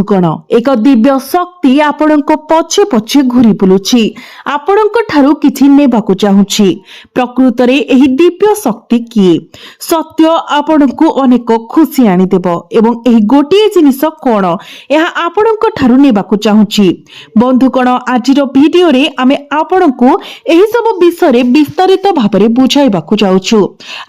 କଣ ଏକ ଦିବ୍ୟ ଶକ୍ତି ଆପଣଙ୍କ ପଛେ ପଛେ ଘୁରି ବୁଲୁଛି, ଆପଣଙ୍କ ଠାରୁ କିଛି ନେବାକୁ ଚାହୁଁଛି। ପ୍ରକୃତରେ ଏହି ଦିବ୍ୟ ଶକ୍ତି କିଏ? ସତ୍ୟ ଆପଣଙ୍କୁ ଅନେକ ଖୁସି ଆଣିଦେବ ଏବଂ ଏହି ଗୋଟିଏ ଜିନିଷ କଣ ଏହା ଆପଣଙ୍କ ଠାରୁ ନେବାକୁ ଚାହୁଁଛି। ବନ୍ଧୁଗଣ, ଆଜିର ଭିଡିଓରେ ଆମେ ଆପଣଙ୍କୁ ଏହି ସବୁ ବିଷୟରେ ବିସ୍ତାରିତ ଭାବରେ ବୁଝାଇବାକୁ ଯାଉଛୁ।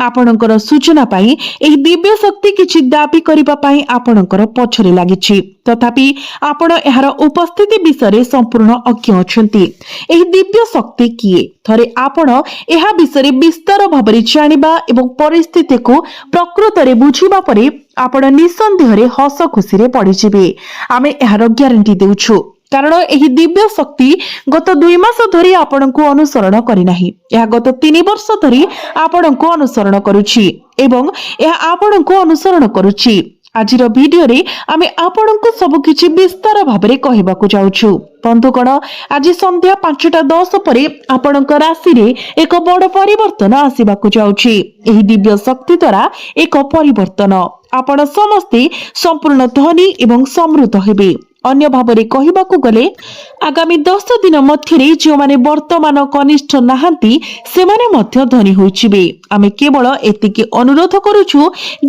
ଆପଣଙ୍କର ସୂଚନା ପାଇଁ ଏହି ଦିବ୍ୟ ଶକ୍ତି କିଛି ଦାବି କରିବା ପାଇଁ ଆପଣଙ୍କର ପଛରେ ଲାଗିଛି, ତଥାପି ଆପଣ ଏହାର ଉପସ୍ଥିତି ବିଷୟରେ ସମ୍ପୂର୍ଣ୍ଣ ଅଜ୍ଞ ଅଛନ୍ତି। ଏହି ଦିବ୍ୟ ଶକ୍ତି କିଏ? ଥରେ ଆପଣ ଏହା ବିଷୟରେ ବିସ୍ତାର ଭାବରେ ଜାଣିବା ଏବଂ ପରିସ୍ଥିତିକୁ ପ୍ରକୃତରେ ବୁଝିବା ପରେ ଆପଣ ନିଃସନ୍ଦେହରେ ହସ ଖୁସିରେ ପଡିଯିବେ। ଆମେ ଏହାର ଗ୍ୟାରେଣ୍ଟି ଦେଉଛୁ, କାରଣ ଏହି ଦିବ୍ୟ ଶକ୍ତି ଗତ 2 ମାସ ଧରି ଆପଣଙ୍କୁ ଅନୁସରଣ କରିନାହିଁ। ଏହା ଗତ 3 ବର୍ଷ ଧରି ଆପଣଙ୍କୁ ଅନୁସରଣ କରୁଛି ଏବଂ ଏହା ଆପଣଙ୍କୁ ଅନୁସରଣ କରୁଛି। ଆଜିର ଭିଡିଓରେ ଆମେ ଆପଣଙ୍କୁ ସବୁକିଛି ବିସ୍ତାର ଭାବରେ କହିବାକୁ ଯାଉଛୁ। ବନ୍ଧୁଗଣ, ଆଜି ସନ୍ଧ୍ୟା 5:10 ପରେ ଆପଣଙ୍କ ରାଶିରେ ଏକ ବଡ ପରିବର୍ତ୍ତନ ଆସିବାକୁ ଯାଉଛି। ଏହି ଦିବ୍ୟ ଶକ୍ତି ଦ୍ୱାରା ଏକ ପରିବର୍ତ୍ତନ। ଆପଣ ସମସ୍ତେ ସମ୍ପୂର୍ଣ୍ଣ ଧନୀ ଏବଂ ସମୃଦ୍ଧ ହେବେ। ଅନ୍ୟ ଭାବରେ କହିବାକୁ ଗଲେ ଆଗାମୀ 10 ଦିନ ମଧ୍ୟରେ ଯେଉଁମାନେ ବର୍ତ୍ତମାନ କନିଷ୍ଠ ନାହାନ୍ତି ସେମାନେ ମଧ୍ୟ ଧନୀ ହୋଇଯିବେ। ଆମେ କେବଳ ଏତିକି ଅନୁରୋଧ କରୁଛୁ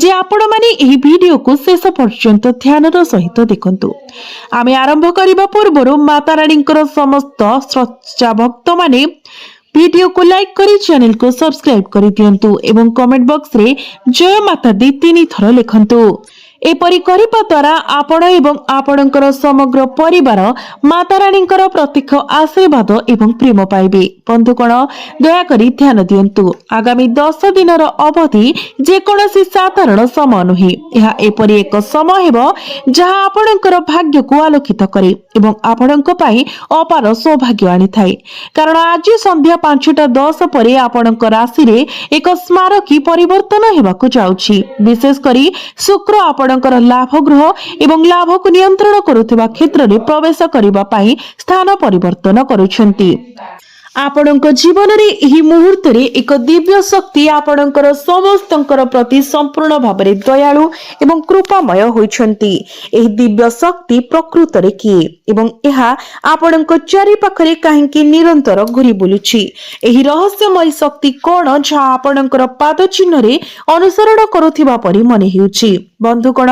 ଯେ ଆପଣମାନେ ଏହି ଭିଡିଓକୁ ଶେଷ ପର୍ଯ୍ୟନ୍ତ ଧ୍ୟାନର ସହିତ ଦେଖନ୍ତୁ। ଆମେ ଆରମ୍ଭ କରିବା ପୂର୍ବରୁ ମାତା ରାଣୀଙ୍କର ସମସ୍ତ ଶ୍ରଦ୍ଧା ଭକ୍ତମାନେ ଭିଡିଓକୁ ଲାଇକ୍ କରି ଚ୍ୟାନେଲକୁ ସବସ୍କ୍ରାଇବ କରିଦିଅନ୍ତୁ ଏବଂ କମେଣ୍ଟ ବକ୍ସରେ ଜୟ ମାତା ଦି 3 ଥର ଲେଖନ୍ତୁ। ଏପରି କରିବା ଦ୍ୱାରା ଆପଣ ଏବଂ ଆପଣଙ୍କର ସମଗ୍ର ପରିବାର ମାତା ରାଣୀଙ୍କର ପ୍ରତ୍ୟକ୍ଷ ଆଶୀର୍ବାଦ ଏବଂ ପ୍ରେମ ପାଇବେ। ବନ୍ଧୁଗଣ, ଦୟାକରି ଧ୍ୟାନ ଦିଅନ୍ତୁ। ଆଗାମୀ 10 ଦିନର ଅବଧି ଯେକୌଣସି ସାଧାରଣ ସମୟ ନୁହେଁ। ଏହା ଏପରି ଏକ ସମୟ ହେବ ଯାହା ଆପଣଙ୍କର ଭାଗ୍ୟକୁ ଆଲୋକିତ କରେ ଏବଂ ଆପଣଙ୍କ ପାଇଁ ଅପାର ସୌଭାଗ୍ୟ ଆଣିଥାଏ। କାରଣ ଆଜି ସନ୍ଧ୍ୟା 5:10 ପରେ ଆପଣଙ୍କ ରାଶିରେ ଏକ ସ୍ମାରକୀ ପରିବର୍ତ୍ତନ ହେବାକୁ ଯାଉଛି। ବିଶେଷ କରି ଶୁକ୍ର ଆପଣଙ୍କର ଲାଭ ଗୃହ ଏବଂ ଲାଭକୁ ନିୟନ୍ତ୍ରଣ କରୁଥିବା କ୍ଷେତ୍ରରେ ପ୍ରବେଶ କରିବା ପାଇଁ ସ୍ଥାନ ପରିବର୍ତ୍ତନ କରୁଛନ୍ତି। ଆପଣଙ୍କ ଜୀବନରେ ଏହି ମୁହୂର୍ତ୍ତରେ ଏକ ଦିବ୍ୟ ଶକ୍ତି ଆପଣଙ୍କର ସମସ୍ତଙ୍କର ପ୍ରତି ସମ୍ପୂର୍ଣ୍ଣ ଭାବରେ ଦୟାଳୁ ଏବଂ କୃପାମୟ ହୋଇଛନ୍ତି। ଏହି ଦିବ୍ୟ ଶକ୍ତି ପ୍ରକୃତରେ କିଏ ଏବଂ ଏହା ଆପଣଙ୍କ ଚାରିପାଖରେ କାହିଁକି ନିରନ୍ତର ଘୁରି ବୁଲୁଛି? ଏହି ରହସ୍ୟମୟ ଶକ୍ତି କଣ ଯାହା ଆପଣଙ୍କର ପାଦ ଚିହ୍ନରେ ଅନୁସରଣ କରୁଥିବା ପରି ମନେ ହେଉଛି? ବନ୍ଧୁଗଣ,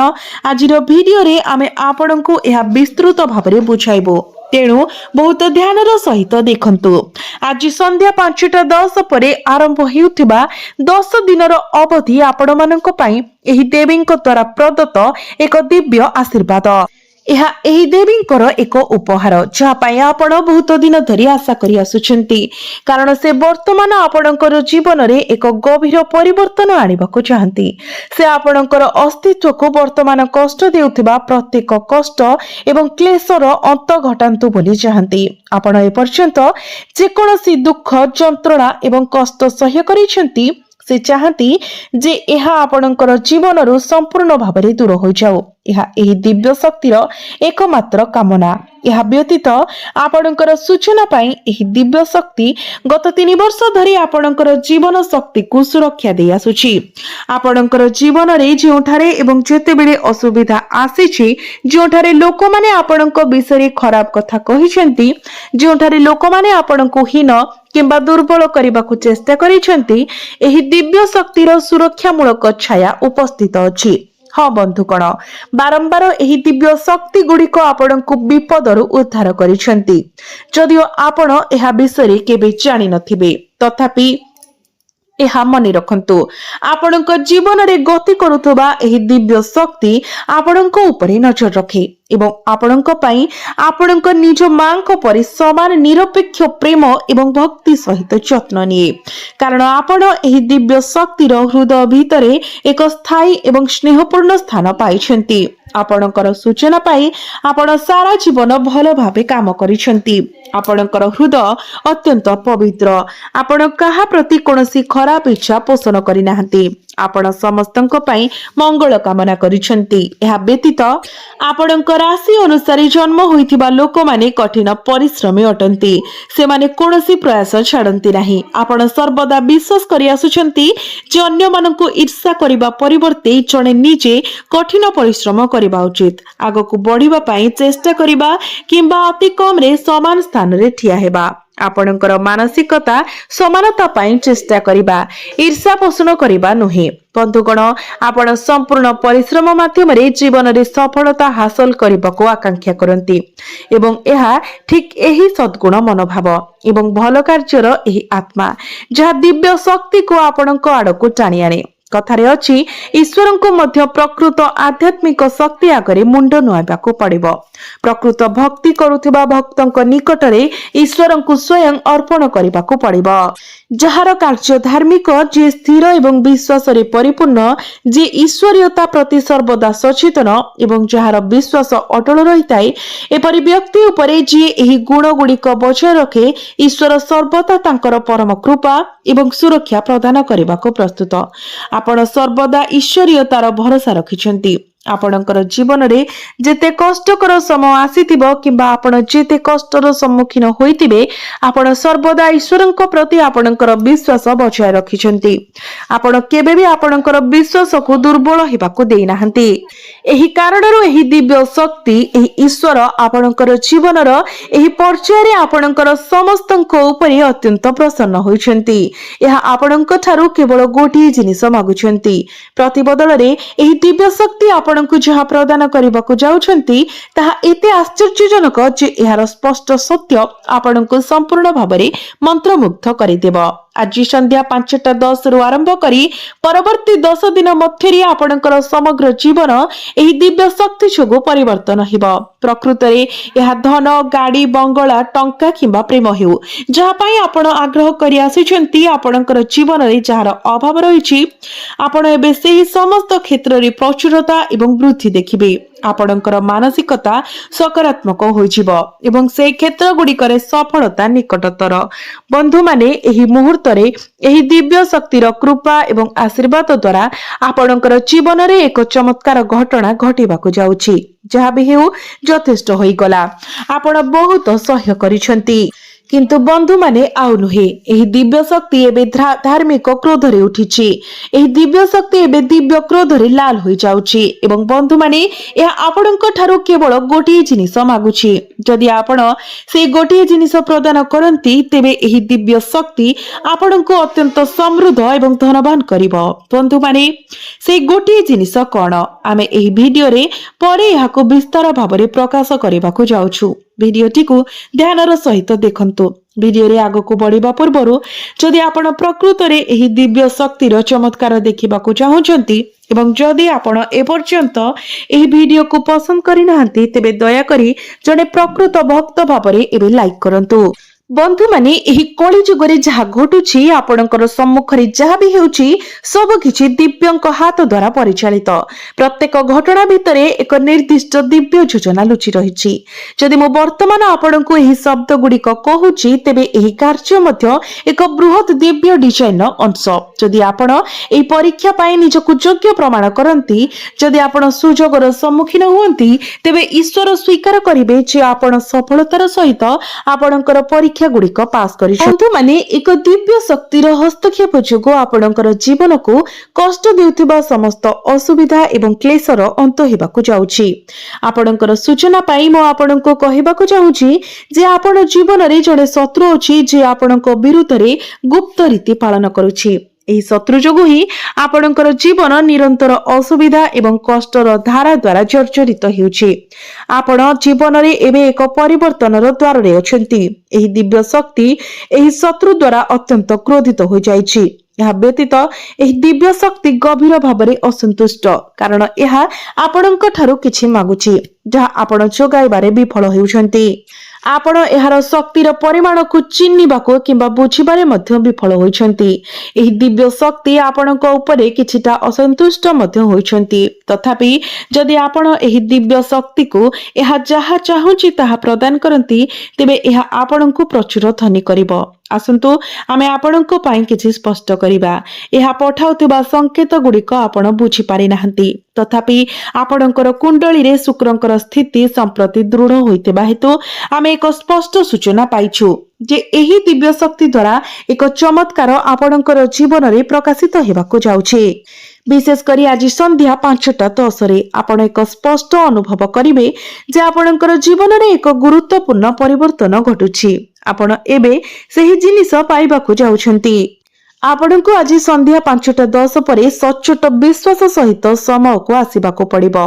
ଆଜିର ଭିଡିଓରେ ଆମେ ଆପଣଙ୍କୁ ଏହା ବିସ୍ତୃତ ଭାବରେ ବୁଝାଇବୁ, ତେଣୁ ବହୁତ ଧ୍ୟାନର ସହିତ ଦେଖନ୍ତୁ। ଆଜି ସନ୍ଧ୍ୟା 5:10 ପରେ ଆରମ୍ଭ ହେଉଥିବା 10 ଦିନର ଅବଧି ଆପଣମାନଙ୍କ ପାଇଁ ଏହି ଦେବୀଙ୍କ ଦ୍ୱାରା ପ୍ରଦତ୍ତ ଏକ ଦିବ୍ୟ ଆଶୀର୍ବାଦ। ଏହା ଏହି ଦେବୀଙ୍କର ଏକ ଉପହାର ଯାହା ପାଇଁ ଆପଣ ବହୁତ ଦିନ ଧରି ଆଶା କରି ଆସୁଛନ୍ତି, କାରଣ ସେ ବର୍ତ୍ତମାନ ଆପଣଙ୍କର ଜୀବନରେ ଏକ ଗଭୀର ପରିବର୍ତ୍ତନ ଆଣିବାକୁ ଚାହାନ୍ତି। ସେ ଆପଣଙ୍କର ଅସ୍ତିତ୍ୱକୁ ବର୍ତ୍ତମାନ କଷ୍ଟ ଦେଉଥିବା ପ୍ରତ୍ୟେକ କଷ୍ଟ ଏବଂ କ୍ଲେଶର ଅନ୍ତ ଘଟାନ୍ତୁ ବୋଲି ଚାହାନ୍ତି। ଆପଣ ଏପର୍ଯ୍ୟନ୍ତ ଯେକୌଣସି ଦୁଃଖ, ଯନ୍ତ୍ରଣା ଏବଂ କଷ୍ଟ ସହ୍ୟ କରିଛନ୍ତି, ସେ ଚାହାନ୍ତି ଯେ ଏହା ଆପଣଙ୍କର ଜୀବନରୁ ସମ୍ପୂର୍ଣ୍ଣ ଭାବରେ ଦୂର ହୋଇଯାଉ। ଏହା ଏହି ଦିବ୍ୟ ଶକ୍ତିର ଏକମାତ୍ର କାମନା। ଏହା ବ୍ୟତୀତ ଆପଣଙ୍କର ସୂଚନା ପାଇଁ ଏହି ଦିବ୍ୟ ଶକ୍ତି ଗତ 3 ବର୍ଷ ଧରି ଆପଣଙ୍କର ଜୀବନ ଶକ୍ତିକୁ ସୁରକ୍ଷା ଦେଇ ଆସୁଛି। ଆପଣଙ୍କର ଜୀବନରେ ଯେଉଁଠାରେ ଏବଂ ଯେତେବେଳେ ଅସୁବିଧା ଆସିଛି, ଯେଉଁଠାରେ ଲୋକମାନେ ଆପଣଙ୍କ ବିଷୟରେ ଖରାପ କଥା କହିଛନ୍ତି, ଯେଉଁଠାରେ ଲୋକମାନେ ଆପଣଙ୍କୁ ହୀନ କିମ୍ବା ଦୁର୍ବଳ କରିବାକୁ ଚେଷ୍ଟା କରିଛନ୍ତି, ଏହି ଦିବ୍ୟ ଶକ୍ତିର ସୁରକ୍ଷାମୂଳକ ଛାୟା ଉପସ୍ଥିତ ଅଛି। ହଁ ବନ୍ଧୁଗଣ, ବାରମ୍ବାର ଏହି ଦିବ୍ୟ ଶକ୍ତି ଗୁଡିକ ଆପଣଙ୍କୁ ବିପଦରୁ ଉଦ୍ଧାର କରିଛନ୍ତି। ଯଦିଓ ଆପଣ ଏହା ବିଷୟରେ କେବେ ଜାଣିନଥିବେ, ତଥାପି ଏହା ମନେ ରଖନ୍ତୁ, ଆପଣଙ୍କ ଜୀବନରେ ଗତି କରୁଥିବା ଏହି ଦିବ୍ୟ ଶକ୍ତି ଆପଣଙ୍କ ଉପରେ ନଜର ରଖେ ଏବଂ ଆପଣଙ୍କ ପାଇଁ ଆପଣଙ୍କ ନିଜ ମାଙ୍କ ପରି ସମାନ ନିରପେକ୍ଷ ପ୍ରେମ ଏବଂ ଭକ୍ତି ସହିତ ଯତ୍ନ ନିଏ। କାରଣ ଆପଣ ଏହି ଦିବ୍ୟ ଶକ୍ତିର ହୃଦୟ ଭିତରେ ଏକ ସ୍ଥାୟୀ ଏବଂ ସ୍ନେହପୂର୍ଣ୍ଣ ସ୍ଥାନ ପାଇଛନ୍ତି। ଆପଣଙ୍କର ସୂଚନା ପାଇଁ ଆପଣ ସାରା ଜୀବନ ଭଲ ଭାବେ କାମ କରିଛନ୍ତି। ଆପଣଙ୍କର ହୃଦୟ ଅତ୍ୟନ୍ତ ପବିତ୍ର। ଆପଣ କାହା ପ୍ରତି କୌଣସି ଖରାପ ଇଚ୍ଛା ପୋଷଣ କରିନାହାନ୍ତି। ଆପଣ ସମସ୍ତଙ୍କ ପାଇଁ ମଙ୍ଗଳ କାମନା କରିଛନ୍ତି। ଏହା ବ୍ୟତୀତ ଆପଣଙ୍କ ରାଶି ଅନୁସାରେ ଜନ୍ମ ହୋଇଥିବା ଲୋକମାନେ କଠିନ ପରିଶ୍ରମୀ ଅଟନ୍ତି। ସେମାନେ କୌଣସି ପ୍ରୟାସ ଛାଡନ୍ତି ନାହିଁ। ଆପଣ ସର୍ବଦା ବିଶ୍ୱାସ କରି ଆସୁଛନ୍ତି ଯେ ଅନ୍ୟମାନଙ୍କୁ ଈର୍ଷା କରିବା ପରିବର୍ତ୍ତେ ଜଣେ ନିଜେ କଠିନ ପରିଶ୍ରମ କରିବା ଉଚିତ। ଆଗକୁ ବଢିବା ପାଇଁ ଚେଷ୍ଟା କରିବା କିମ୍ବା ଅତି କମରେ ସମାନ ସ୍ଥାନରେ ଠିଆ ହେବା। ଆପଣଙ୍କର ମାନସିକତା ସମାନତା ପାଇଁ ଚେଷ୍ଟା କରିବା, ଈର୍ଷା ପୋଷଣ କରିବା ନୁହେଁ। ବନ୍ଧୁଗଣ, ଆପଣ ସମ୍ପୂର୍ଣ୍ଣ ପରିଶ୍ରମ ମାଧ୍ୟମରେ ଜୀବନରେ ସଫଳତା ହାସଲ କରିବାକୁ ଆକାଂକ୍ଷା କରନ୍ତି ଏବଂ ଏହା ଠିକ ଏହି ସଦ୍ଗୁଣ ମନୋଭାବ ଏବଂ ଭଲ କାର୍ଯ୍ୟର ଏହି ଆତ୍ମା ଯାହା ଦିବ୍ୟ ଶକ୍ତିକୁ ଆପଣଙ୍କ ଆଡକୁ ଟାଣି ଆଣେ। କଥାରେ ଅଛି, ଈଶ୍ୱରଙ୍କୁ ମଧ୍ୟ ପ୍ରକୃତ ଆଧ୍ୟାତ୍ମିକ ଶକ୍ତି ଆଗରେ ମୁଣ୍ଡ ନୁଆଇବାକୁ ପଡିବ। ପ୍ରକୃତ ଭକ୍ତି କରୁଥିବା ଭକ୍ତଙ୍କ ନିକଟରେ ଈଶ୍ୱରଙ୍କୁ ସ୍ୱୟଂ ଅର୍ପଣ କରିବାକୁ ପଡିବ। ଯାହାର କାର୍ଯ୍ୟ ଧାର୍ମିକ, ଯିଏ ସ୍ଥିର ଏବଂ ବିଶ୍ୱାସରେ ପରିପୂର୍ଣ୍ଣ, ଯିଏ ଈଶ୍ୱରୀୟତା ପ୍ରତି ସର୍ବଦା ସଚେତନ ଏବଂ ଯାହାର ବିଶ୍ୱାସ ଅଟଳ ରହିଥାଏ, ଏପରି ବ୍ୟକ୍ତି ଉପରେ ଯିଏ ଏହି ଗୁଣ ଗୁଡିକ ବଜାୟ ରଖେ, ଈଶ୍ୱର ସର୍ବଦା ତାଙ୍କର ପରମ କୃପା ଏବଂ ସୁରକ୍ଷା ପ୍ରଦାନ କରିବାକୁ ପ୍ରସ୍ତୁତ। ଆପଣ ସର୍ବଦା ଈଶ୍ୱରୀୟତାର ଭରସା ରଖିଛନ୍ତି। ଆପଣଙ୍କର ଜୀବନରେ ଯେତେ କଷ୍ଟକର ସମୟ ଆସିଥିବ କିମ୍ବା ଆପଣ ଯେତେ କଷ୍ଟର ସମ୍ମୁଖୀନ ହୋଇଥିବେ, ଆପଣ ସର୍ବଦା ଈଶ୍ୱରଙ୍କ ପ୍ରତି ଆପଣଙ୍କର ବିଶ୍ୱାସ ବଜାୟ ରଖିଛନ୍ତି। ଆପଣ କେବେ ବି ଆପଣଙ୍କର ବିଶ୍ୱାସକୁ ଦୁର୍ବଳ ହେବାକୁ ଦେଇନାହାନ୍ତି। ଏହି କାରଣରୁ ଏହି ଦିବ୍ୟ ଶକ୍ତି, ଏହି ଈଶ୍ୱର ଆପଣଙ୍କର ଜୀବନର ଏହି ପର୍ଯ୍ୟାୟରେ ଆପଣଙ୍କର ସମସ୍ତଙ୍କ ଉପରେ ଅତ୍ୟନ୍ତ ପ୍ରସନ୍ନ ହୋଇଛନ୍ତି। ଏହା ଆପଣଙ୍କ ଠାରୁ କେବଳ ଗୋଟିଏ ଜିନିଷ ମାଗୁଛନ୍ତି। ପ୍ରତିବଦଳରେ ଏହି ଦିବ୍ୟ ଶକ୍ତି ଆପଣଙ୍କୁ ଯାହା ପ୍ରଦାନ କରିବାକୁ ଯାଉଛନ୍ତି ତାହା ଏତେ ଆଶ୍ଚର୍ଯ୍ୟଜନକ ଯେ ଏହାର ସ୍ପଷ୍ଟ ସତ୍ୟ ଆପଣଙ୍କୁ ସମ୍ପୂର୍ଣ୍ଣ ଭାବରେ ମନ୍ତ୍ରମୁଗ୍ଧ କରିଦେବ। ଆଜି ସନ୍ଧ୍ୟା 5:10 ଆରମ୍ଭ କରି ପରବର୍ତ୍ତୀ 10 ଦିନ ମଧ୍ୟରେ ଆପଣଙ୍କର ସମଗ୍ର ଜୀବନ ଏହି ଦିବ୍ୟ ଶକ୍ତି ଯୋଗୁଁ ପରିବର୍ତ୍ତନ ହେବ। ପ୍ରକୃତରେ ଏହା ଧନ, ଗାଡି, ବଙ୍ଗଳା, ଟଙ୍କା କିମ୍ବା ପ୍ରେମ ହେଉ, ଯାହା ପାଇଁ ଆପଣ ଆଗ୍ରହ କରି ଆସିଛନ୍ତି, ଆପଣଙ୍କର ଜୀବନରେ ଯାହାର ଅଭାବ ରହିଛି, ଆପଣ ଏବେ ସେହି ସମସ୍ତ କ୍ଷେତ୍ରରେ ପ୍ରଚୁରତା ଏବଂ ବୃଦ୍ଧି ଦେଖିବେ। ଆପଣଙ୍କର ମାନସିକତା ସକାରାତ୍ମକ ହୋଇଯିବ ଏବଂ ସେହି କ୍ଷେତ୍ର ଗୁଡିକରେ ସଫଳତା ନିକଟତର। ବନ୍ଧୁମାନେ, ଏହି ମୁହୂର୍ତ୍ତରେ ଏହି ଦିବ୍ୟ ଶକ୍ତିର କୃପା ଏବଂ ଆଶୀର୍ବାଦ ଦ୍ୱାରା ଆପଣଙ୍କର ଜୀବନରେ ଏକ ଚମତ୍କାର ଘଟଣା ଘଟିବାକୁ ଯାଉଛି। ଯାହା ବି ହେଉ, ଯଥେଷ୍ଟ ହୋଇଗଲା। ଆପଣ ବହୁତ ସହ୍ୟ କରିଛନ୍ତି। କିନ୍ତୁ ବନ୍ଧୁମାନେ, ଆଉ ନୁହେଁ। ଏହି ଦିବ୍ୟ ଶକ୍ତି ଏବେ ଧାର୍ମିକ କ୍ରୋଧରେ ଉଠିଛି। ଏହି ଦିବ୍ୟ ଶକ୍ତି ଏବେ ଦିବ୍ୟ କ୍ରୋଧରେ ଲାଲ ହୋଇଯାଉଛି ଏବଂ ବନ୍ଧୁମାନେ, ଏହା ଆପଣଙ୍କ ଠାରୁ କେବଳ ଗୋଟିଏ ଜିନିଷ ମାଗୁଛି। ଯଦି ଆପଣ ସେଇ ଗୋଟିଏ ଜିନିଷ ପ୍ରଦାନ କରନ୍ତି, ତେବେ ଏହି ଦିବ୍ୟ ଶକ୍ତି ଆପଣଙ୍କୁ ଅତ୍ୟନ୍ତ ସମୃଦ୍ଧ ଏବଂ ଧନବାନ କରିବ। ବନ୍ଧୁମାନେ, ସେଇ ଗୋଟିଏ ଜିନିଷ କଣ? ଆମେ ଏହି ଭିଡିଓରେ ପରେ ଏହାକୁ ବିସ୍ତାର ଭାବରେ ପ୍ରକାଶ କରିବାକୁ ଯାଉଛୁ। ଭିଡିଓଟିକୁ ଧ୍ୟାନର ସହିତ ଦେଖନ୍ତୁ। ଭିଡିଓରେ ଆଗକୁ ବଢିବା ପୂର୍ବରୁ ଯଦି ଆପଣ ପ୍ରକୃତରେ ଏହି ଦିବ୍ୟ ଶକ୍ତିର ଚମତ୍କାର ଦେଖିବାକୁ ଚାହୁଁଛନ୍ତି ଏବଂ ଯଦି ଆପଣ ଏପର୍ଯ୍ୟନ୍ତ ଏହି ଭିଡିଓକୁ ପସନ୍ଦ କରିନାହାନ୍ତି, ତେବେ ଦୟାକରି ଜଣେ ପ୍ରକୃତ ଭକ୍ତ ଭାବରେ ଏବେ ଲାଇକ୍ କରନ୍ତୁ। ବନ୍ଧୁମାନେ, ଏହି କଳି ଯୁଗରେ ଯାହା ଘଟୁଛି, ଆପଣଙ୍କର ସମ୍ମୁଖରେ ଯାହା ବି ହେଉଛି, ସବୁକିଛି ଦିବ୍ୟଙ୍କ ହାତ ଦ୍ୱାରା ପରିଚାଳିତ। ପ୍ରତ୍ୟେକ ଘଟଣା ଭିତରେ ଏକ ନିର୍ଦ୍ଦିଷ୍ଟ ଦିବ୍ୟ ଯୋଜନା ଲୁଚି ରହିଛି। ଯଦି ମୁଁ ବର୍ତ୍ତମାନ ଆପଣଙ୍କୁ ଏହି ଶବ୍ଦ ଗୁଡିକ କହୁଛି, ତେବେ ଏହି କାର୍ଯ୍ୟ ମଧ୍ୟ ଏକ ବୃହତ ଦିବ୍ୟ ଡିଜାଇନର ଅଂଶ। ଯଦି ଆପଣ ଏହି ପରୀକ୍ଷା ପାଇଁ ନିଜକୁ ଯୋଗ୍ୟ ପ୍ରମାଣ କରନ୍ତି, ଯଦି ଆପଣ ସୁଯୋଗର ସମ୍ମୁଖୀନ ହୁଅନ୍ତି, ତେବେ ଈଶ୍ୱର ସ୍ୱୀକାର କରିବେ ଯେ ଆପଣ ସଫଳତାର ସହିତ ଆପଣଙ୍କର ପରୀକ୍ଷା ଗୁଡିକ ପାସ୍ କରିଛନ୍ତି। ବନ୍ଧୁମାନେ, ଏକ ଦିବ୍ୟ ଶକ୍ତିର ହସ୍ତକ୍ଷେପ ଯୋଗୁଁ ଆପଣଙ୍କର ଜୀବନକୁ କଷ୍ଟ ଦେଉଥିବା ସମସ୍ତ ଅସୁବିଧା ଏବଂ କ୍ଲେଶର ଅନ୍ତ ହେବାକୁ ଯାଉଛି। ଆପଣଙ୍କର ସୂଚନା ପାଇଁ ମୁଁ ଆପଣଙ୍କୁ କହିବାକୁ ଚାହୁଁଛି ଯେ ଆପଣ ଜୀବନରେ ଜଣେ ଶତ୍ରୁ ଅଛି ଯେ ଆପଣଙ୍କ ବିରୁଦ୍ଧରେ ଗୁପ୍ତ ରୀତି ପାଳନ କରୁଛି। ଏହି ଶତ୍ରୁ ଯୋଗୁଁ ହିଁ ଆପଣଙ୍କର ଜୀବନ ନିରନ୍ତର ଅସୁବିଧା ଏବଂ କଷ୍ଟର ଧାରା ଦ୍ୱାରା ଜର୍ଜରିତ ହେଉଛି। ଆପଣ ଜୀବନରେ ଏବେ ଏକ ପରିବର୍ତ୍ତନର ଦ୍ୱାରରେ ଅଛନ୍ତି। ଏହି ଦିବ୍ୟ ଶକ୍ତି ଏହି ଶତ୍ରୁ ଦ୍ୱାରା ଅତ୍ୟନ୍ତ କ୍ରୋଧିତ ହୋଇଯାଇଛି। ଏହା ବ୍ୟତୀତ ଏହି ଦିବ୍ୟ ଶକ୍ତି ଗଭୀର ଭାବରେ ଅସନ୍ତୁଷ୍ଟ, କାରଣ ଏହା ଆପଣଙ୍କ ଠାରୁ କିଛି ମାଗୁଛି ଯାହା ଆପଣ ଯୋଗାଇବାରେ ବିଫଳ ହେଉଛନ୍ତି। आपण एहार शक्तिर परिमाण को चिन्हिबाको किंबा बुझिबारे मध्य विफल होइछन्ति। एही दिव्य शक्ति आपणक उपरे किछिटा असंतुष्ट मध्य होइछन्ति। तथापि जदि आपण एही दिव्य शक्ति को एहा जहा चाहुछि ताहा प्रदान करन्ति तेबे एहा आपणको प्रचुर धनी करिब। आसंतु आमे आपणको पई किछि स्पष्ट करिबा। एहा पठाउतिबा संकेत गुडिक आपण बुझि पारि नाहंती। तथापि आपणकर कुंडली रे शुक्रंकर स्थिति संप्रति दृढ़ होइतेबा हेतु आमे एक स्पष्ट सूचना पाइछु जे एही दिव्य शक्ति द्वारा एक चमत्कार आपणकर जीवन रे प्रकाशित हेबाको जाउछि। विशेष करी आज संध्या 5:10 आपण एक स्पष्ट अनुभव करिवे जे आपणकर जीवन रे एक गुरुत्वपूर्ण परिवर्तन घटुछि। आपण एबे सही जिनिस पाइबाकू जाउछन्ति। आपणको आज संध्या 5:10 परे सचोट विश्वास सहित समय को आसीबाको पड़िबो।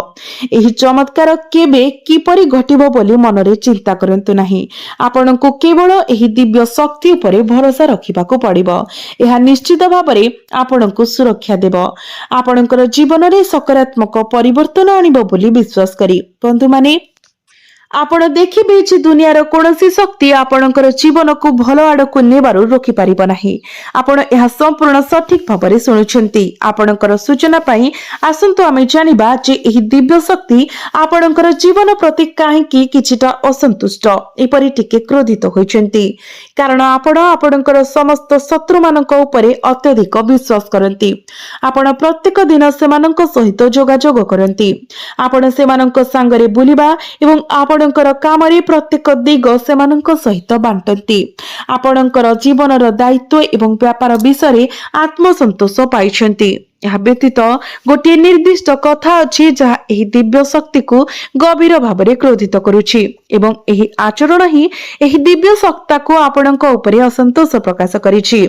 एही चमत्कार केबे किपरि घटिबो बोली मनरे चिंता करंतु नाही। आपणको केवल एही दिव्य शक्ति उपरे भरोसा रखिबाको पड़िबो। एहा निश्चित भाबरे आपणको सुरक्षा देबो, आपणकर जीवन रे सकारात्मक परिवर्तन आनिबो बोली विश्वास करी। बंधु माने आपण देखिबे जे दुनियार कोनोसी शक्ति आपणकर जीवन को भलो आडकु नेबारु रोकी पारिबो नाही। आपण एहा संपूर्ण सठिक भाबरे सुनुछन्ति। आपणकर सूचना पई आसंतु आमे जानिबा जे एही दिव्य शक्ति आपणकर जीवन प्रति काहेकि किछिटा असंतुष्ट एपरि टिके क्रोधित होइछन्ति। कारण आपण आपणकर समस्त शत्रु मानक उपरे अत्यधिक विश्वास करन्ति। आपण प्रत्येक दिन सेमानक सहित जोगाजोग करन्ति। आपण सेमानक संगरे बुलिबा एवं आपणकर कामरे प्रत्येक दिग सेमानक सहित बांटन्ति। आपणकर जीवनर दायित्व एवं व्यापार विषय आत्मसंतोष पाइछन्ति। यह व्यतीत गोटे निर्दिष्ट कथा अछि जहा एही दिव्य शक्ति को गभीर भाबरे क्रोधित करूछि एवं एही आचरण ही एही दिव्य सत्ता को आपणक उपरे असंतोष प्रकाश करिछि।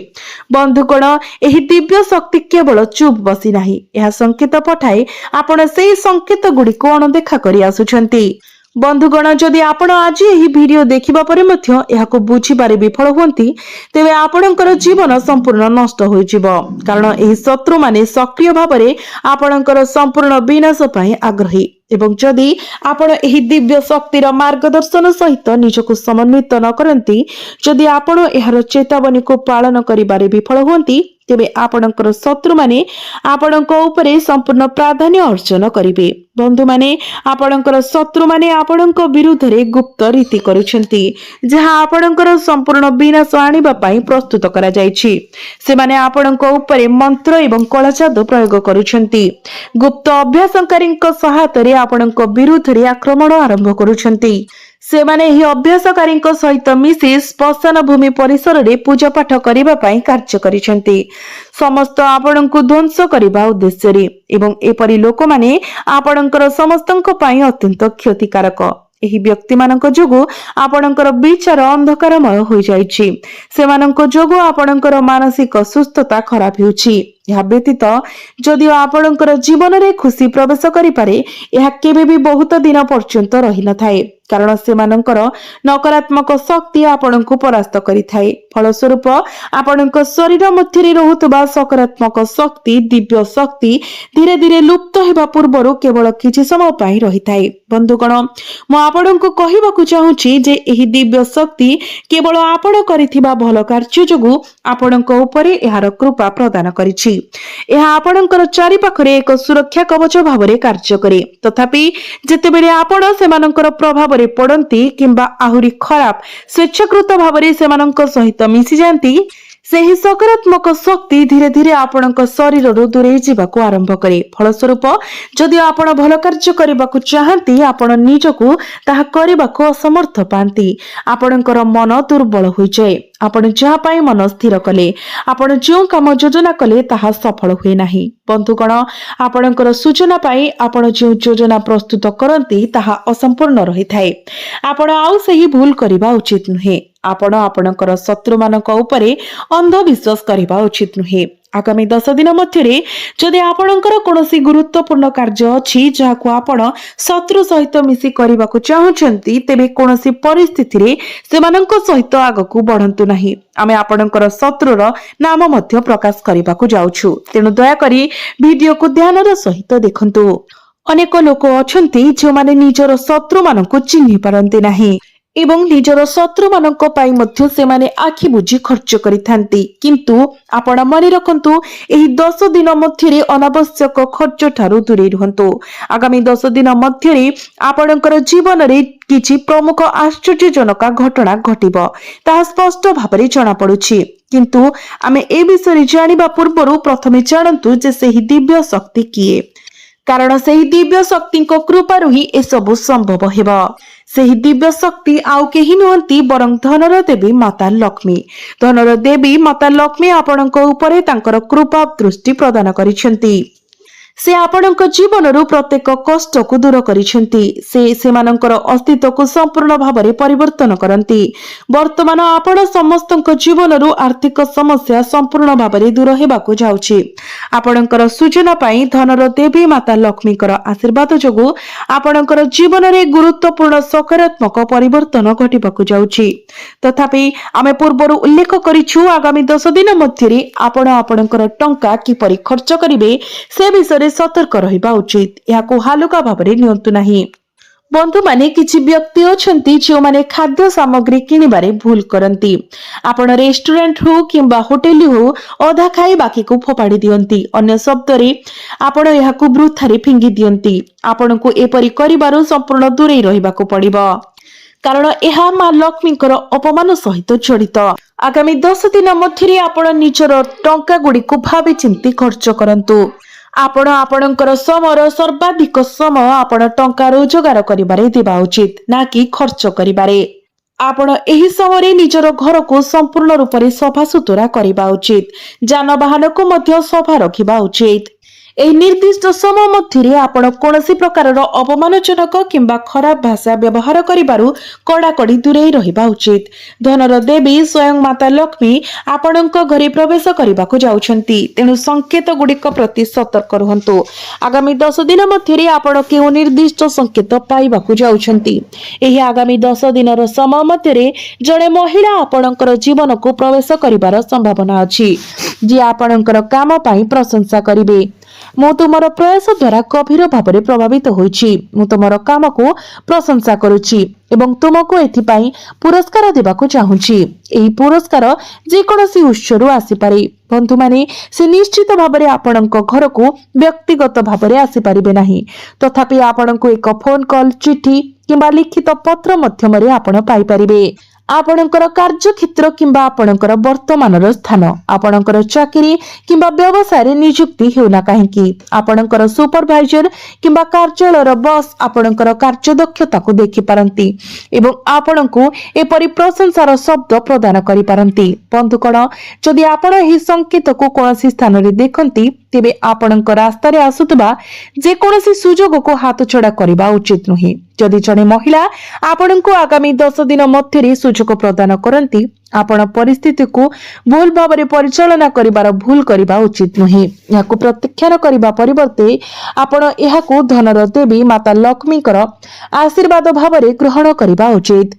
बंधुगण, एही दिव्य शक्ति केवल चुप बसी नाही, यह संकेत पठाए आपण सेही संकेत गुडिको अणदेखा करि आसुछन्ति। बंधुगण, जदि आपण आज यही वीडियो देखिबा परे मध्य एहाको बुझिबारे विफल होंती तेबे आपणकर जीवन संपूर्ण नष्ट होई जिवो। कारण एही शत्रु माने सक्रिय भाबरे आपणकर संपूर्ण विनाश पई आग्रही एवं जदि आपण एही दिव्य शक्तिर मार्गदर्शन सहित निजको समन्वित न करंती, जदि आपण एहार चेतावनी को पालन करिबारे विफल होंती तेबे आपणकर शत्रु माने आपणक उपरे संपूर्ण प्राधान्य अर्जन करिवे। बंधु माने आपणकर शत्रु माने आपणक विरुद्ध रे गुप्त रीति करूछन्ति जहा आपणकर संपूर्ण विनाश आनिबा पई प्रस्तुत करा जायछि। से माने आपणक उपरे मंत्र एवं कला जादू प्रयोग करूछन्ति। गुप्त अभ्यासकारीक सहायता रे आपणक विरुद्ध रे आक्रमण आरंभ करूछन्ति। से माने ही अभ्यासकारीक सहित मिसी स्मशान भूमि परिसर रे पूजा पाठ करिबा पई कार्य करिसंती। समस्त आपणको ध्वंस करिबा उद्देश्य रे एवं एपरि लोक माने आपणकर समस्तଙ୍କ पई अत्यंत क्षतिकारक। एही व्यक्ति मानक जोगु आपणकर विचार अंधकारमय होई जायछि। सेमानक जोगु आपणकर मानसिक सुस्थता खराब होउछि। यह व्यतीत जदिओ आपणकर जीवन रे खुशी प्रवेश करि पारे, यह केबे भी बहुत दिन पर्यंत रहि न थाए। कारण सेमानकर नकारात्मक शक्ति आपणको परास्त करिथाए। फलस्वरूप आपणक शरीर मध्यरे रहुतबा सकारात्मक शक्ति, दिव्य शक्ति धीरे धीरे लुप्त हेबा पूर्वरु केवल किछि समय पई रहिथाए। बंधुगण, म आपणको कहिबाकू चाहूछि जे एही दिव्य शक्ति केवल आपण करिथिबा भल कार्य जोगु आपणको उपरे एहार कृपा प्रदान करिछि। यह आपणकर चारि पाखरे एक सुरक्षा कवच भावरे कार्य करे। तथापि जेतेबेले आपण सेमानकर प्रभाव रे पड़ती किंबा आहुरी खराब स्वेच्छाकृत भावरे सेमानक सहित मिसी जाती, सेही सकारात्मक शक्ति धीरे धीरे आपणक शरीर दूरे जीवाको आरंभ करे। फलस्वरूप जदि आपण भल कार्य करबाकू चाहती, आपण निजको ताहा करबाकू असमर्थ पांती। आपणकर मन दुर्बल होई जाय। आपण जहा पाई मन स्थिर कले, आपण जो काम योजना कले ताहा सफल हुए नाही। बंधुगण, आपणकर सूचना पाई आपण जो योजना प्रस्तुत करती ताहा असंपूर्ण रही थाए। आपण आउ सही भूल करिबा उचित नुहे। आपण आपणकर शत्रु मानक उपरे अंधविश्वास करिबा उचित नुहे। आगामी 10 दिन मध्यरे जदि आपणकर कोनोसी गुरुत्वपूर्ण कार्य अछि जाहाकू आपण शत्रु सहित मिसी करिबाकू चाहुचंती, तेबे कोनोसी परिस्थिति रे सेमानक सहित आगकू बढ़ंतु नाही। आमे आपणकर शत्रुर नाम मध्य प्रकाश करिबाकू जाउछु। तेनु दया करी वीडियो को ध्यानर सहित देखंतु। अनेक लोक अछंती जो माने निजर शत्रु मानकू चिन्हि पारंती नाही। ଏବଂ ନିଜର ଶତ୍ରୁମାନଙ୍କ ପାଇଁ ମଧ୍ୟ ସେମାନେ ଆଖି ବୁଜି ଖର୍ଚ୍ଚ କରିଥାନ୍ତି। କିନ୍ତୁ ଆପଣ ମନେ ରଖନ୍ତୁ, ଏହି 10 ଦିନ ମଧ୍ୟରେ ଅନାବଶ୍ୟକ ଖର୍ଚ୍ଚ ଠାରୁ ଦୂରେଇ ରୁହନ୍ତୁ। ଆଗାମୀ 10 ଦିନ ମଧ୍ୟରେ ଆପଣଙ୍କର ଜୀବନରେ କିଛି ପ୍ରମୁଖ ଆଶ୍ଚର୍ଯ୍ୟଜନକ ଘଟଣା ଘଟିବ, ତାହା ସ୍ପଷ୍ଟ ଭାବରେ ଜଣାପଡୁଛି। କିନ୍ତୁ ଆମେ ଏ ବିଷୟରେ ଜାଣିବା ପୂର୍ବରୁ ପ୍ରଥମେ ଜାଣନ୍ତୁ ଯେ ସେହି ଦିବ୍ୟ ଶକ୍ତି କିଏ, କାରଣ ସେହି ଦିବ୍ୟ ଶକ୍ତିଙ୍କ କୃପାରୁ ହିଁ ଏସବୁ ସମ୍ଭବ ହେବ। ସେହି ଦିବ୍ୟ ଶକ୍ତି ଆଉ କେହି ନୁହନ୍ତି ବରଂ ଧନର ଦେବୀ ମାତା ଲକ୍ଷ୍ମୀ। ଧନର ଦେବୀ ମାତା ଲକ୍ଷ୍ମୀ ଆପଣଙ୍କ ଉପରେ ତାଙ୍କର କୃପା ଦୃଷ୍ଟି ପ୍ରଦାନ କରିଛନ୍ତି। ସେ ଆପଣଙ୍କ ଜୀବନରୁ ପ୍ରତ୍ୟେକ କଷ୍ଟକୁ ଦୂର କରିଛନ୍ତି। ସେ ସେମାନଙ୍କର ଅସ୍ତିତ୍ୱକୁ ସମ୍ପୂର୍ଣ୍ଣ ଭାବରେ ପରିବର୍ତ୍ତନ କରନ୍ତି। ବର୍ତ୍ତମାନ ଆପଣ ସମସ୍ତଙ୍କ ଜୀବନରୁ ଆର୍ଥିକ ସମସ୍ୟା ସମ୍ପୂର୍ଣ୍ଣ ଭାବରେ ଦୂର ହେବାକୁ ଯାଉଛି। ଆପଣଙ୍କର ସୂଚନା ପାଇଁ ଧନର ଦେବୀ ମାତା ଲକ୍ଷ୍ମୀଙ୍କର ଆଶୀର୍ବାଦ ଯୋଗୁଁ ଆପଣଙ୍କର ଜୀବନରେ ଗୁରୁତ୍ୱପୂର୍ଣ୍ଣ ସକାରାତ୍ମକ ପରିବର୍ତ୍ତନ ଘଟିବାକୁ ଯାଉଛି। ତଥାପି ଆମେ ପୂର୍ବରୁ ଉଲ୍ଲେଖ କରିଛୁ, ଆଗାମୀ 10 ଦିନ ମଧ୍ୟରେ ଆପଣ ଆପଣଙ୍କର ଟଙ୍କା କିପରି ଖର୍ଚ୍ଚ କରିବେ ସେ ବିଷୟରେ ସତର୍କ ରହିବା ଉଚିତ। ଏହାକୁ ହାଲୁକା ଭାବରେ ନିଅନ୍ତୁ ନାହିଁ। ବନ୍ଧୁମାନେ, କିଛି ବ୍ୟକ୍ତି ଅଛନ୍ତି ଯେଉଁମାନେ ଖାଦ୍ୟ ସାମଗ୍ରୀ କିଣିବାରେ ଭୁଲ କରନ୍ତି। ଆପଣ ରେଷ୍ଟୁରାଣ୍ଟ ହଉ କିମ୍ବା ହୋଟେଲ ହଉ, ଅଧା ଖାଇ ବାକିକୁ ଫୋପାଡ଼ି ଦିଅନ୍ତି। ଅନ୍ୟ ଶବ୍ଦରେ, ଆପଣ ଏହାକୁ ବୃଥାରେ ଫିଙ୍ଗି ଦିଅନ୍ତି। ଆପଣଙ୍କୁ ଏପରି କରିବାରୁ ସମ୍ପୂର୍ଣ୍ଣ ଦୂରେଇ ରହିବାକୁ ପଡିବ, କାରଣ ଏହା ମା ଲକ୍ଷ୍ମୀଙ୍କର ଅପମାନ ସହିତ ଜଡିତ। ଆଗାମୀ 10 ଦିନ ମଧ୍ୟରେ ଆପଣ ନିଜର ଟଙ୍କା ଗୁଡ଼ିକୁ ଭାବି ଚିନ୍ତି ଖର୍ଚ୍ଚ କରନ୍ତୁ। ଆପଣ ଆପଣଙ୍କର ସମୟର ସର୍ବାଧିକ ସମୟ ଆପଣ ଟଙ୍କା ରୋଜଗାର କରିବାରେ ଦେବା ଉଚିତ, ନା କି ଖର୍ଚ୍ଚ କରିବାରେ। ଆପଣ ଏହି ସମୟରେ ନିଜର ଘରକୁ ସମ୍ପୂର୍ଣ୍ଣ ରୂପରେ ସଫାସୁତୁରା କରିବା ଉଚିତ। ଯାନବାହନକୁ ମଧ୍ୟ ସଫା ରଖିବା ଉଚିତ। ଏହି ନିର୍ଦ୍ଦିଷ୍ଟ ସମୟ ମଧ୍ୟରେ ଆପଣ କୌଣସି ପ୍ରକାରର ଅପମାନଜନକ କିମ୍ବା ଖରାପ ଭାଷା ବ୍ୟବହାର କରିବାରୁ କଡାକଡି ଦୂରେଇ ରହିବା ଉଚିତ। ଧନର ଦେବୀ ସ୍ୱୟଂ ମାତା ଲକ୍ଷ୍ମୀ ଆପଣଙ୍କ ଘରେ ପ୍ରବେଶ କରିବାକୁ ଯାଉଛନ୍ତି, ତେଣୁ ସଂକେତ ଗୁଡିକ ପ୍ରତି ସତର୍କ ରୁହନ୍ତୁ। ଆଗାମୀ 10 ଦିନ ମଧ୍ୟରେ ଆପଣ କେଉଁ ନିର୍ଦ୍ଦିଷ୍ଟ ସଂକେତ ପାଇବାକୁ ଯାଉଛନ୍ତି? ଏହି ଆଗାମୀ 10 ଦିନର ସମୟ ମଧ୍ୟରେ ଜଣେ ମହିଳା ଆପଣଙ୍କର ଜୀବନକୁ ପ୍ରବେଶ କରିବାର ସମ୍ଭାବନା ଅଛି, ଯିଏ ଆପଣଙ୍କର କାମ ପାଇଁ ପ୍ରଶଂସା କରିବେ। ମୁଁ ତୁମର ପ୍ରୟାସ ଦ୍ୱାରା ଗଭୀର ଭାବରେ ପ୍ରଭାବିତ ହୋଇଛି। ମୁଁ ତୁମର କାମକୁ ପ୍ରଶଂସା କରୁଛି ଏବଂ ତୁମକୁ ଏଥିପାଇଁ ପୁରସ୍କାର ଦେବାକୁ ଚାହୁଁଛି। ଏହି ପୁରସ୍କାର ଯେକୌଣସି ଉତ୍ସରୁ ଆସିପାରେ। ବନ୍ଧୁମାନେ, ସେ ନିଶ୍ଚିତ ଭାବରେ ଆପଣଙ୍କ ଘରକୁ ବ୍ୟକ୍ତିଗତ ଭାବରେ ଆସିପାରିବେ ନାହିଁ, ତଥାପି ଆପଣଙ୍କୁ ଏକ ଫୋନ କଲ୍, ଚିଠି କିମ୍ବା ଲିଖିତ ପତ୍ର ମାଧ୍ୟମରେ ଆପଣ ପାଇପାରିବେ। ଆପଣଙ୍କର କାର୍ଯ୍ୟକ୍ଷେତ୍ର କିମ୍ବା ଆପଣଙ୍କର ବର୍ତ୍ତମାନର ସ୍ଥାନ, ଆପଣଙ୍କର ଚାକିରି କିମ୍ବା ବ୍ୟବସାୟରେ ନିଯୁକ୍ତି ହେଉନା କାହିଁକି, ଆପଣଙ୍କର ସୁପରଭାଇଜର କିମ୍ବା କାର୍ଯ୍ୟାଳୟର ବସ୍ ଆପଣଙ୍କର କାର୍ଯ୍ୟଦକ୍ଷତାକୁ ଦେଖିପାରନ୍ତି ଏବଂ ଆପଣଙ୍କୁ ଏପରି ପ୍ରଶଂସାର ଶବ୍ଦ ପ୍ରଦାନ କରିପାରନ୍ତି। ବନ୍ଧୁଗଣ, ଯଦି ଆପଣ ଏହି ସଂକେତକୁ କୌଣସି ସ୍ଥାନରେ ଦେଖନ୍ତି, ତେବେ ଆପଣଙ୍କ ରାସ୍ତାରେ ଆସୁଥିବା ଯେକୌଣସି ସୁଯୋଗକୁ ହାତଛଡା କରିବା ଉଚିତ ନୁହେଁ। ଯଦି ଜଣେ ମହିଳା ଆପଣଙ୍କୁ ଆଗାମୀ 10 ଦିନ ମଧ୍ୟରେ ସୁଯୋଗ ପ୍ରଦାନ କରନ୍ତି, ଆପଣ ପରିସ୍ଥିତିକୁ ଭୁଲ ଭାବରେ ପରିଚାଳନା କରିବାର ଭୁଲ କରିବା ଉଚିତ ନୁହେଁ। ଏହାକୁ ପ୍ରତ୍ୟାଖ୍ୟାନ କରିବା ପରିବର୍ତ୍ତେ ଆପଣ ଏହାକୁ ଧନର ଦେବୀ ମାତା ଲକ୍ଷ୍ମୀଙ୍କର ଆଶୀର୍ବାଦ ଭାବରେ ଗ୍ରହଣ କରିବା ଉଚିତ।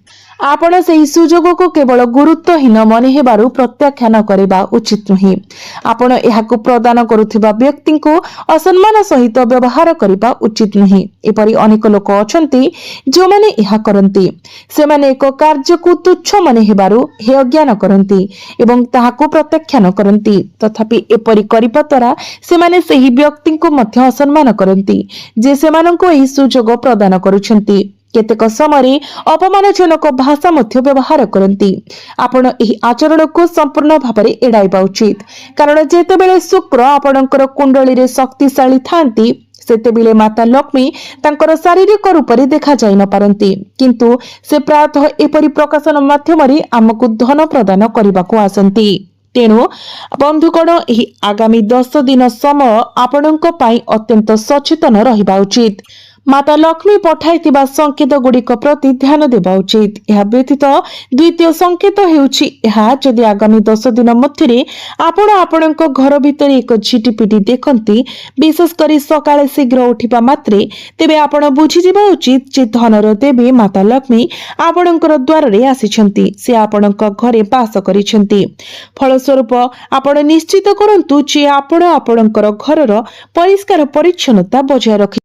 ଆପଣ ସେହି ସୁଯୋଗକୁ କେବଳ ଗୁରୁତ୍ୱହୀନ ମନେ ହେବାରୁ ପ୍ରତ୍ୟାଖ୍ୟାନ କରିବା ଉଚିତ ନୁହେଁ। ଆପଣ ଏହାକୁ ପ୍ରଦାନ କରୁଥିବା ବ୍ୟକ୍ତିଙ୍କୁ ଅସମ୍ମାନ ସହିତ ବ୍ୟବହାର କରିବା ଉଚିତ ନୁହେଁ। ଏପରି ଅନେକ ଲୋକ ଅଛନ୍ତି ଯେଉଁମାନେ ଏହା କରନ୍ତି। ସେମାନେ ଏକ କାର୍ଯ୍ୟକୁ ତୁଚ୍ଛ ମନେ ହେବାରୁ ହେୟ ଜ୍ଞାନ କରନ୍ତି ଏବଂ ତାହାକୁ ପ୍ରତ୍ୟାଖ୍ୟାନ କରନ୍ତି। ତଥାପି ଏପରି କରିବା ଦ୍ୱାରା ସେମାନେ ସେହି ବ୍ୟକ୍ତିଙ୍କୁ ମଧ୍ୟ ଅସମ୍ମାନ କରନ୍ତି, ଯେ ସେମାନଙ୍କୁ ଏହି ସୁଯୋଗ ପ୍ରଦାନ କରୁଛନ୍ତି। କେତେକ ସମୟରେ ଅପମାନଜନକ ଭାଷା ମଧ୍ୟ ବ୍ୟବହାର କରନ୍ତି। ଆପଣ ଏହି ଆଚରଣକୁ ସମ୍ପୂର୍ଣ୍ଣ ଭାବରେ ଏଡାଇବା ଉଚିତ, କାରଣ ଯେତେବେଳେ ଶୁକ୍ର ଆପଣଙ୍କର କୁଣ୍ଡଳୀରେ ଶକ୍ତିଶାଳୀ ଥାନ୍ତି, ସେତେବେଳେ ମାତା ଲକ୍ଷ୍ମୀ ତାଙ୍କର ଶାରୀରିକ ରୂପରେ ଦେଖାଯାଇ ନ ପାରନ୍ତି, କିନ୍ତୁ ସେ ପ୍ରାୟତଃ ଏପରି ପ୍ରକାଶନ ମାଧ୍ୟମରେ ଆମକୁ ଧନ ପ୍ରଦାନ କରିବାକୁ ଆସନ୍ତି। ତେଣୁ ବନ୍ଧୁଗଣ, ଏହି ଆଗାମୀ 10 ଦିନ ସମୟ ଆପଣଙ୍କ ପାଇଁ ଅତ୍ୟନ୍ତ ସଚେତନ ରହିବା ଉଚିତ। ମାତା ଲକ୍ଷ୍ମୀ ପଠାଇଥିବା ସଂକେତ ଗୁଡିକ ପ୍ରତି ଧ୍ୟାନ ଦେବା ଉଚିତ। ଏହା ବ୍ୟତୀତ ଦ୍ୱିତୀୟ ସଂକେତ ହେଉଛି ଏହା, ଯଦି ଆଗାମୀ 10 ଦିନ ମଧ୍ୟରେ ଆପଣ ଆପଣଙ୍କ ଘର ଭିତରେ ଏକ ଝିଟିପିଟି ଦେଖନ୍ତି, ବିଶେଷ କରି ସକାଳେ ଶୀଘ୍ର ଉଠିବା ମାତ୍ରେ, ତେବେ ଆପଣ ବୁଝିଯିବା ଉଚିତ ଯେ ଧନର ଦେବୀ ମାତା ଲକ୍ଷ୍ମୀ ଆପଣଙ୍କର ଦ୍ୱାରରେ ଆସିଛନ୍ତି। ସେ ଆପଣଙ୍କ ଘରେ ବାସ କରିଛନ୍ତି। ଫଳସ୍ୱରୂପ ଆପଣ ନିଶ୍ଚିତ କରନ୍ତୁ ଯେ ଆପଣ ଆପଣଙ୍କର ଘରର ପରିଷ୍କାର ପରିଚ୍ଛନ୍ନତା ବଜାୟ ରଖି